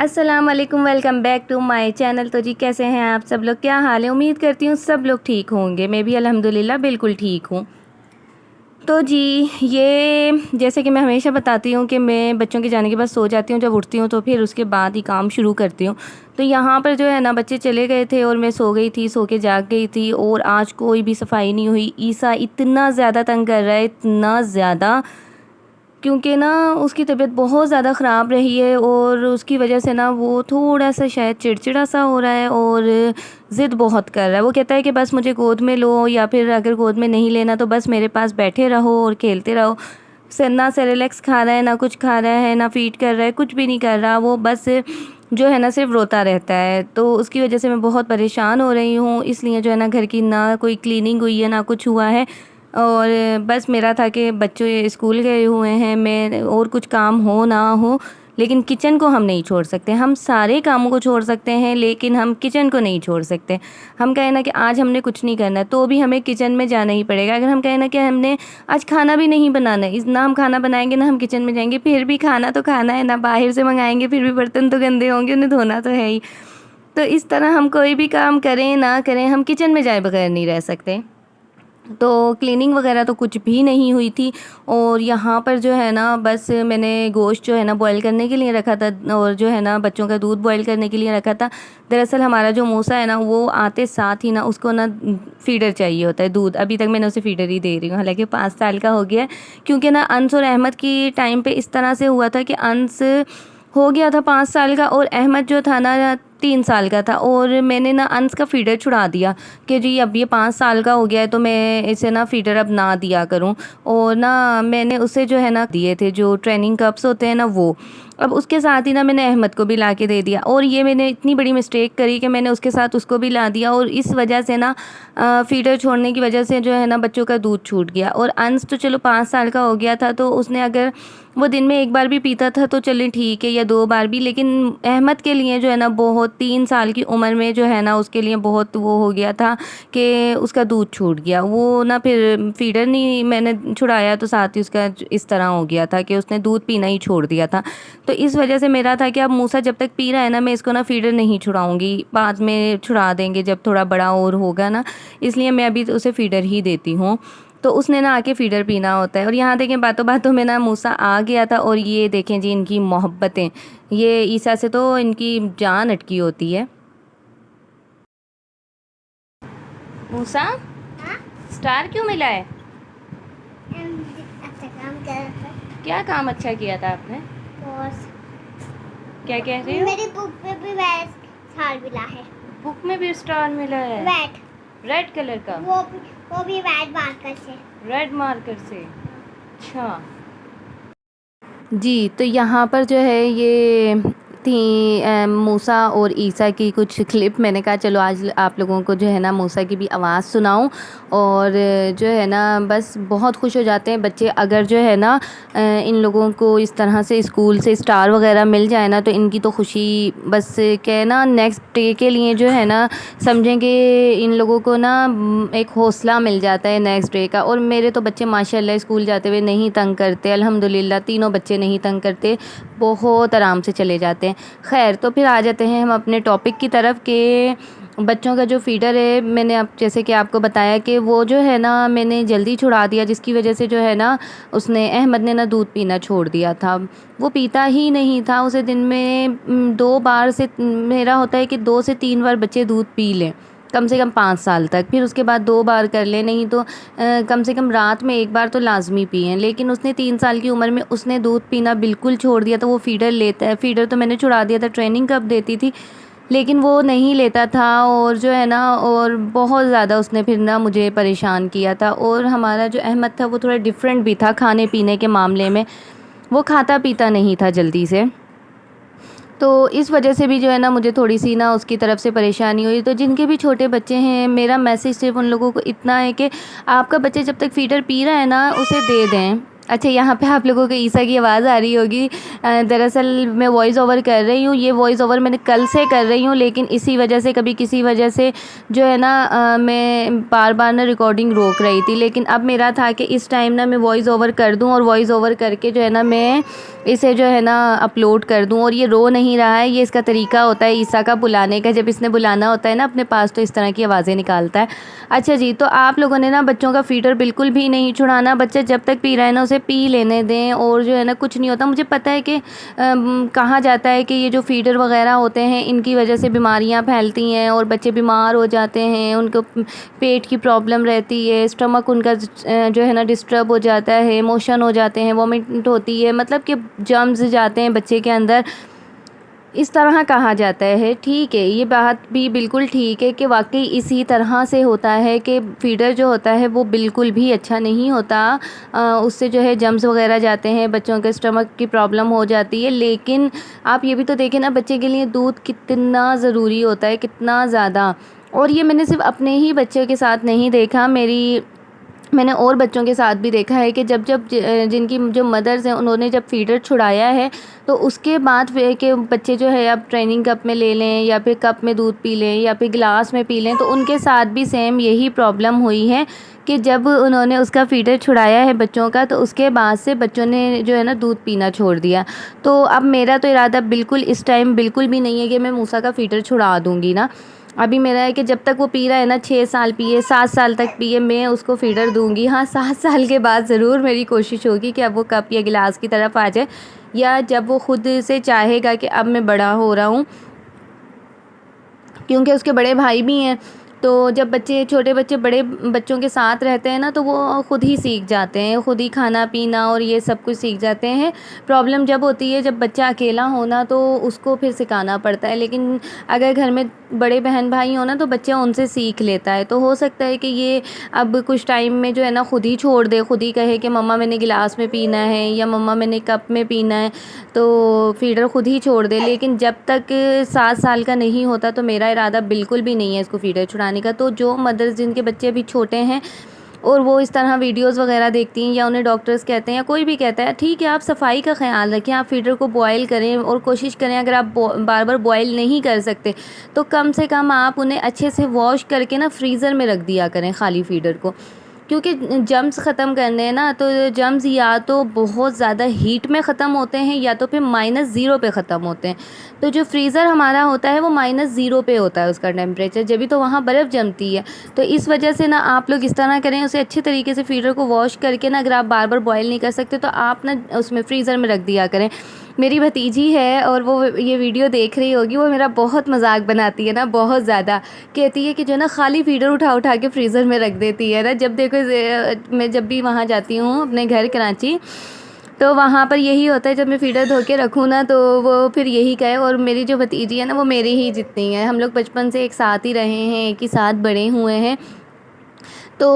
अस्सलाम वालेकुम, welcome back to my channel. तो जी कैसे हैं आप सब लोग, क्या हाल है? उम्मीद करती हूँ सब लोग ठीक होंगे। मैं भी अल्हम्दुलिल्लाह बिल्कुल ठीक हूँ। तो जी ये जैसे कि मैं हमेशा बताती हूँ कि मैं बच्चों के जाने के बाद सो जाती हूँ, जब उठती हूँ तो फिर उसके बाद ही काम शुरू करती हूँ। तो यहाँ पर जो है ना बच्चे चले गए थे और मैं सो गई थी, सो के जाग गई थी और आज कोई भी सफाई नहीं हुई। ईसा इतना ज़्यादा तंग कर रहा है, इतना ज़्यादा, क्योंकि ना उसकी तबीयत बहुत ज़्यादा ख़राब रही है और उसकी वजह से ना वो थोड़ा सा शायद चिड़चिड़ा सा हो रहा है और ज़िद बहुत कर रहा है। वो कहता है कि बस मुझे गोद में लो, या फिर अगर गोद में नहीं लेना तो बस मेरे पास बैठे रहो और खेलते रहो। ना सेरेलैक्स खा रहा है, ना कुछ खा रहा है, ना फीड कर रहा है, कुछ भी नहीं कर रहा। वो बस जो है ना सिर्फ रोता रहता है। तो उसकी वजह से मैं बहुत परेशान हो रही हूँ। इसलिए जो है ना घर की ना कोई क्लीनिंग हुई है, ना कुछ हुआ है। और बस मेरा था कि बच्चे स्कूल गए हुए हैं, मैं और कुछ काम हो ना हो, लेकिन किचन को हम नहीं छोड़ सकते। हम सारे कामों को छोड़ सकते हैं लेकिन हम किचन को नहीं छोड़ सकते। हम कहें ना कि आज हमने कुछ नहीं करना तो भी हमें किचन में जाना ही पड़ेगा। अगर हम कहें ना कि हमने आज खाना भी नहीं बनाना है, ना हम खाना बनाएंगे ना हम किचन में जाएंगे, फिर भी खाना तो खाना है ना। बाहर से मंगाएंगे फिर भी बर्तन तो गंदे होंगे, उन्हें धोना तो है ही। तो इस तरह हम कोई भी काम करें ना करें, हम किचन में जाए बगैर नहीं रह सकते। तो क्लीनिंग वगैरह तो कुछ भी नहीं हुई थी। और यहाँ पर जो है ना बस मैंने गोश्त जो है ना बॉईल करने के लिए रखा था और जो है ना बच्चों का दूध बॉईल करने के लिए रखा था। दरअसल हमारा जो मूसा है ना वो आते साथ ही ना उसको ना फीडर चाहिए होता है, दूध। अभी तक मैंने उसे फीडर ही दे रही हूँ, हालांकि 5 साल का हो गया है। क्योंकि ना अंस और अहमद की टाइम पे इस तरह से हुआ था कि अंस हो गया था 5 साल का और अहमद जो था ना 3 साल का था। और मैंने ना अंस का फीडर छुड़ा दिया कि जी अब ये 5 साल का हो गया है तो मैं इसे ना फीडर अब ना दिया करूं। और ना मैंने उसे जो है ना दिए थे जो ट्रेनिंग कप्स होते हैं ना वो। अब उसके साथ ही ना मैंने अहमद को भी ला के दे दिया। और ये मैंने इतनी बड़ी मिस्टेक करी कि मैंने उसके साथ उसको भी ला दिया और इस वजह से ना फीडर छोड़ने की वजह से जो है ना बच्चों का दूध छूट गया। और अंश तो चलो 5 साल का हो गया था तो उसने अगर वो दिन में एक बार भी पीता था तो चले ठीक है, या 2 बार भी। लेकिन अहमद के लिए जो है ना बहुत 3 साल की उम्र में जो है ना उसके लिए बहुत वो हो गया था कि उसका दूध छूट गया। वो ना फिर फीडर नहीं मैंने छुड़ाया तो साथ ही उसका इस तरह हो गया था कि उसने दूध पीना ही छोड़ दिया था। तो इस वजह से मेरा था कि अब मूसा जब तक पी रहा है ना मैं इसको ना फीडर नहीं छुड़ाऊंगी, बाद में छुड़ा देंगे जब थोड़ा बड़ा और होगा ना। इसलिए मैं अभी तो उसे फीडर ही देती हूँ। तो उसने ना आके फीडर पीना होता है। और यहाँ देखें बातों बातों में ना मूसा आ गया था। और ये देखें जी इनकी मोहब्बतें, ये ईसा से तो इनकी जान अटकी होती है। मूसा, हाँ? स्टार क्यों मिला है? अच्छा काम कर रहा था। क्या काम अच्छा किया था आपने? बॉस क्या कह रहे हो? मेरी बुक में भी वैट छाल मिला है। बुक में भी स्टार मिला है? वैट रेड कलर का? वो भी वैट मार्कर से। रेड मार्कर से? अच्छा जी। तो यहाँ पर जो है ये थी मूसा और ईसा की कुछ क्लिप। मैंने कहा चलो आज आप लोगों को जो है ना मूसा की भी आवाज़ सुनाऊं। और जो है ना बस बहुत खुश हो जाते हैं बच्चे अगर जो है ना इन लोगों को इस तरह से स्कूल से स्टार वगैरह मिल जाए ना, तो इनकी तो खुशी बस क्या ना नेक्स्ट डे के लिए जो है ना समझेंगे इन लोगों को ना एक हौसला मिल जाता है नेक्स्ट डे का। और मेरे तो बच्चे माशाल्लाह स्कूल जाते हुए नहीं तंग करते, अल्हम्दुलिल्लाह तीनों बच्चे नहीं तंग करते, बहुत आराम से चले जाते हैं। खैर तो फिर आ जाते हैं हम अपने टॉपिक की तरफ के बच्चों का जो फीडर है। मैंने अब जैसे कि आपको बताया कि वो जो है ना मैंने जल्दी छुड़ा दिया, जिसकी वजह से जो है ना उसने अहमद ने ना दूध पीना छोड़ दिया था। वो पीता ही नहीं था। उसे दिन में 2 बार से, मेरा होता है कि 2 से 3 बार बच्चे दूध पी लें कम से कम 5 साल तक, फिर उसके बाद 2 बार कर ले, नहीं तो कम से कम रात में 1 बार तो लाजमी पिएं। लेकिन उसने 3 साल की उम्र में उसने दूध पीना बिल्कुल छोड़ दिया था। वो फीडर लेता है, फीडर तो मैंने छुड़ा दिया था, ट्रेनिंग कब देती थी, लेकिन वो नहीं लेता था। और जो है ना और बहुत ज़्यादा उसने फिर ना मुझे परेशान किया था। और हमारा जो अहमद था वो थोड़ा डिफरेंट भी था खाने पीने के मामले में, वो खाता पीता नहीं था जल्दी से। तो इस वजह से भी जो है ना मुझे थोड़ी सी ना उसकी तरफ से परेशानी हुई। तो जिनके भी छोटे बच्चे हैं मेरा मैसेज सिर्फ उन लोगों को इतना है कि आपका बच्चा जब तक फीडर पी रहा है ना उसे दे दें। अच्छा, यहाँ पे आप लोगों को ईसा की आवाज़ आ रही होगी। दरअसल मैं वॉइस ओवर कर रही हूँ, ये वॉइस ओवर मैंने कल से कर रही हूँ, लेकिन इसी वजह से कभी किसी वजह से जो है ना मैं बार बार ना रिकॉर्डिंग रोक रही थी। लेकिन अब मेरा था कि इस टाइम ना मैं वॉइस ओवर कर दूँ और वॉइस ओवर करके जो है ना मैं इसे जो है ना अपलोड कर दूँ। और ये रो नहीं रहा है, ये इसका तरीका होता है ईसा का बुलाने का। जब इसने बुलाना होता है ना अपने पास तो इस तरह की आवाज़ें निकालता है। अच्छा जी, तो आप लोगों ने ना बच्चों का फीडर बिल्कुल भी नहीं छुड़ाना। बच्चा जब तक पी रहा है ना उसे पी लेने दें, और जो है ना कुछ नहीं होता। मुझे पता है कि कहा जाता है कि ये जो फीडर वगैरह होते हैं इनकी वजह से बीमारियां फैलती हैं और बच्चे बीमार हो जाते हैं, उनको पेट की प्रॉब्लम रहती है, स्टमक उनका जो है ना डिस्टर्ब हो जाता है, मोशन हो जाते हैं, वॉमिट होती है, मतलब कि जर्म्स जाते हैं बच्चे के अंदर, इस तरह कहा जाता है। ठीक है, ये बात भी बिल्कुल ठीक है कि वाकई इसी तरह से होता है कि फीडर जो होता है वो बिल्कुल भी अच्छा नहीं होता। उससे जो है जम्स वगैरह जाते हैं, बच्चों के स्टमक की प्रॉब्लम हो जाती है। लेकिन आप ये भी तो देखें ना, बच्चे के लिए दूध कितना ज़रूरी होता है, कितना ज़्यादा। और ये मैंने सिर्फ अपने ही बच्चे के साथ नहीं देखा, मैंने और बच्चों के साथ भी देखा है कि जब जब जिनकी जो मदर्स हैं उन्होंने जब फीडर छुड़ाया है तो उसके बाद फिर के बच्चे जो है अब ट्रेनिंग कप में ले लें या फिर कप में दूध पी लें या फिर गिलास में पी लें, तो उनके साथ भी सेम यही प्रॉब्लम हुई है कि जब उन्होंने उसका फीडर छुड़ाया है बच्चों का तो उसके बाद से बच्चों ने जो है ना दूध पीना छोड़ दिया। तो अब मेरा तो इरादा बिल्कुल इस टाइम बिल्कुल भी नहीं है कि मैं मूसा का फीडर छुड़ा दूँगी ना। अभी मेरा है कि जब तक वो पी रहा है ना, 6 साल पिए, 7 साल तक पिए, मैं उसको फीडर दूंगी। हाँ, 7 साल के बाद ज़रूर मेरी कोशिश होगी कि अब वो कप या गिलास की तरफ आ जाए, या जब वो खुद से चाहेगा कि अब मैं बड़ा हो रहा हूँ, क्योंकि उसके बड़े भाई भी हैं। तो जब बच्चे छोटे बच्चे बड़े बच्चों के साथ रहते हैं ना तो वो खुद ही सीख जाते हैं, खुद ही खाना पीना और ये सब कुछ सीख जाते हैं। प्रॉब्लम जब होती है जब बच्चा अकेला हो ना, तो उसको फिर सिखाना पड़ता है। लेकिन अगर घर में बड़े बहन भाई हो ना तो बच्चा उनसे सीख लेता है। तो हो सकता है कि ये अब कुछ टाइम में जो है ना खुद ही छोड़ दे, खुद ही कहे कि मम्मा मैंने गिलास में पीना है या मम्मा मैंने कप में पीना है, तो फीडर खुद ही छोड़ दे। लेकिन जब तक 7 साल का नहीं होता तो मेरा इरादा बिल्कुल भी नहीं है इसको फीडर छुड़ाने का। तो जो मदर्स जिनके बच्चे अभी छोटे हैं और वो इस तरह वीडियोस वगैरह देखती हैं या उन्हें डॉक्टर्स कहते हैं या कोई भी कहता है, ठीक है आप सफाई का ख्याल रखें, आप फीडर को बॉयल करें और कोशिश करें, अगर आप बार बार बॉयल नहीं कर सकते तो कम से कम आप उन्हें अच्छे से वॉश करके ना फ्रीज़र में रख दिया करें खाली फीडर को। क्योंकि जर्म्स ख़त्म करने हैं ना, तो जर्म्स या तो बहुत ज़्यादा हीट में ख़त्म होते हैं या तो फिर -0 पे ख़त्म होते हैं। तो जो फ्रीज़र हमारा होता है वो -0 पे होता है उसका टेम्परेचर, जब भी तो वहाँ बर्फ़ जमती है। तो इस वजह से ना आप लोग इस तरह करें, उसे अच्छे तरीके से फीडर को वॉश करके ना, अगर आप बार बार बॉयल नहीं कर सकते तो आप ना उसमें फ्रीज़र में रख दिया करें। मेरी भतीजी है और वो ये वीडियो देख रही होगी, वो मेरा बहुत मजाक बनाती है ना, बहुत ज़्यादा। कहती है कि जो है ना खाली फीडर उठा उठा के फ्रीज़र में रख देती है ना। जब देखो मैं जब भी वहाँ जाती हूँ अपने घर कराची, तो वहाँ पर यही होता है, जब मैं फीडर धो के रखूँ ना तो वो फिर यही कहे। और मेरी जो भतीजी है ना वो मेरी ही जितनी है, हम लोग बचपन से एक साथ ही रहे हैं, एक ही साथ बड़े हुए हैं, तो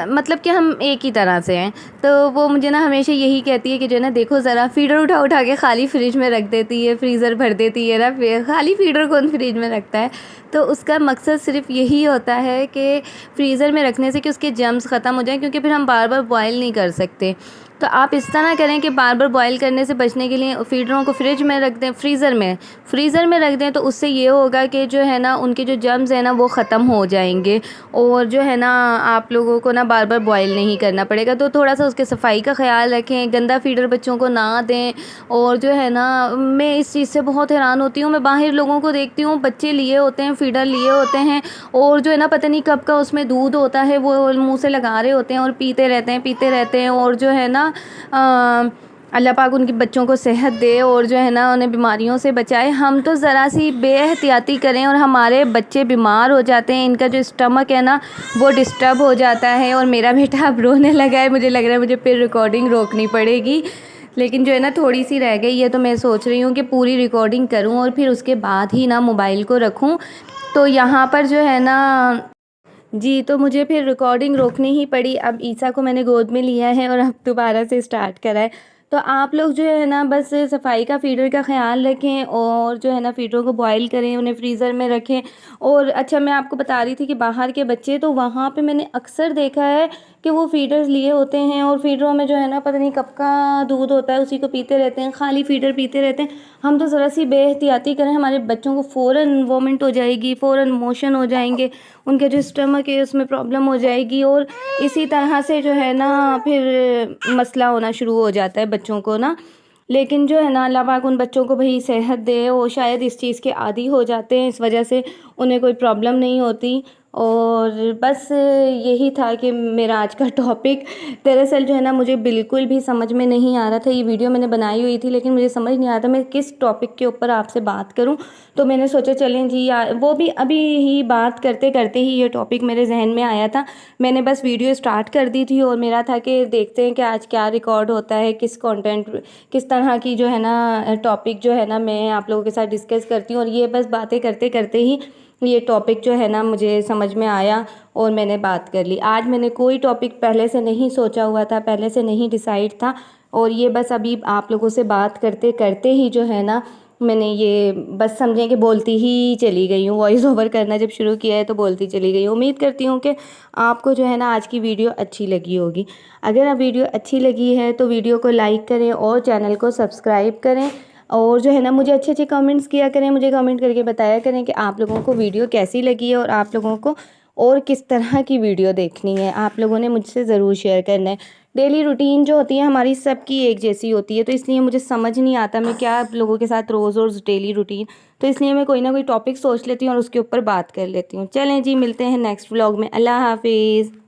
मतलब कि हम एक ही तरह से हैं। तो वो मुझे ना हमेशा यही कहती है कि जो है ना देखो ज़रा फीडर उठा उठा के खाली फ्रिज में रख देती है, फ्रीज़र भर देती है ना, फिर खाली फीडर कौन फ्रिज में रखता है। तो उसका मकसद सिर्फ यही होता है कि फ्रीज़र में रखने से कि उसके जर्म्स ख़त्म हो जाएं, क्योंकि फिर हम बार बार बॉयल नहीं कर सकते। तो आप इस तरह करें कि बार बार बॉयल करने से बचने के लिए फीडरों को फ्रिज में रख दें, फ्रीज़र में रख दें। तो उससे ये होगा कि जो है ना उनके जो जर्म्स हैं ना वो ख़त्म हो जाएंगे, और जो है ना आप लोगों को ना बार बार बॉयल नहीं करना पड़ेगा। तो थोड़ा सा उसके सफाई का ख्याल रखें, गंदा फीडर बच्चों को ना दें। और जो है ना मैं इस चीज़ से बहुत हैरान होती हूँ, मैं बाहर लोगों को देखती हूँ, बच्चे लिए होते हैं, फीडर लिए होते हैं, और जो है ना पता नहीं कब का उसमें दूध होता है, वो मुँह से लगा रहे होते हैं और पीते रहते हैं। और जो है ना अल्लाह पाक उनके बच्चों को सेहत दे और जो है ना उन्हें बीमारियों से बचाए। हम तो ज़रा सी बेहतियाती करें और हमारे बच्चे बीमार हो जाते हैं, इनका जो स्टमक है ना वो डिस्टर्ब हो जाता है। और मेरा बेटा अब रोने लगा है, मुझे लग रहा है मुझे फिर रिकॉर्डिंग रोकनी पड़ेगी। लेकिन जो है ना थोड़ी सी रह गई है, तो मैं सोच रही हूँ कि पूरी रिकॉर्डिंग करूँ और फिर उसके बाद ही ना मोबाइल को रखूँ। तो यहाँ पर जो है ना जी, तो मुझे फिर रिकॉर्डिंग रोकनी ही पड़ी। अब ईसा को मैंने गोद में लिया है और अब दोबारा से स्टार्ट करा है। तो आप लोग जो है ना बस सफाई का फीडर का ख्याल रखें और जो है ना फीडरों को बॉईल करें, उन्हें फ्रीज़र में रखें। और अच्छा, मैं आपको बता रही थी कि बाहर के बच्चे, तो वहाँ पे मैंने अक्सर देखा है कि वो फीडर्स लिए होते हैं और फीडरों में जो है ना पता नहीं कब का दूध होता है, उसी को पीते रहते हैं, खाली फीडर पीते रहते हैं। हम तो ज़रा सी बेएहतियाती करें, हमारे बच्चों को फ़ौरन वोमिट हो जाएगी, फ़ौरन मोशन हो जाएंगे, उनके जो स्टमक है उसमें प्रॉब्लम हो जाएगी और इसी तरह से जो है ना फिर मसला होना शुरू हो जाता है बच्चों को ना। लेकिन जो है ना अल्लाह पाक उन बच्चों को भाई सेहत दे, वो शायद इस चीज़ के आदी हो जाते हैं, इस वजह से उन्हें कोई प्रॉब्लम नहीं होती। और बस यही था कि मेरा आज का टॉपिक। दरअसल जो है ना मुझे बिल्कुल भी समझ में नहीं आ रहा था, ये वीडियो मैंने बनाई हुई थी लेकिन मुझे समझ नहीं आ रहा था मैं किस टॉपिक के ऊपर आपसे बात करूं। तो मैंने सोचा चलें जी यार, वो भी अभी ही बात करते करते ही ये टॉपिक मेरे जहन में आया था। मैंने बस वीडियो स्टार्ट कर दी थी और मेरा था कि देखते हैं कि आज क्या रिकॉर्ड होता है, किस कंटेंट, किस तरह की जो है ना टॉपिक जो है ना मैं आप लोगों के साथ डिस्कस करती हूँ। और ये बस बातें करते करते ही ये टॉपिक जो है ना मुझे समझ में आया और मैंने बात कर ली। आज मैंने कोई टॉपिक पहले से नहीं सोचा हुआ था, पहले से नहीं डिसाइड था और ये बस अभी आप लोगों से बात करते करते ही जो है ना मैंने ये बस समझें कि बोलती ही चली गई हूँ। वॉइस ओवर करना जब शुरू किया है तो बोलती चली गई हूँ। उम्मीद करती हूँ कि आपको जो है ना आज की वीडियो अच्छी लगी होगी। अगर आप वीडियो अच्छी लगी है तो वीडियो को लाइक करें और चैनल को सब्सक्राइब करें और जो है ना मुझे अच्छे अच्छे कमेंट्स किया करें, मुझे कमेंट करके बताया करें कि आप लोगों को वीडियो कैसी लगी है और आप लोगों को और किस तरह की वीडियो देखनी है। आप लोगों ने मुझसे ज़रूर शेयर करना है। डेली रूटीन जो होती है हमारी सबकी एक जैसी होती है, तो इसलिए मुझे समझ नहीं आता मैं क्या आप लोगों के साथ रोज़ रोज़ डेली रूटीन, तो इसलिए मैं कोई ना कोई टॉपिक सोच लेती हूँ और उसके ऊपर बात कर लेती हूँ। चलें जी, मिलते हैं नेक्स्ट व्लॉग में। अल्लाह हाफिज़।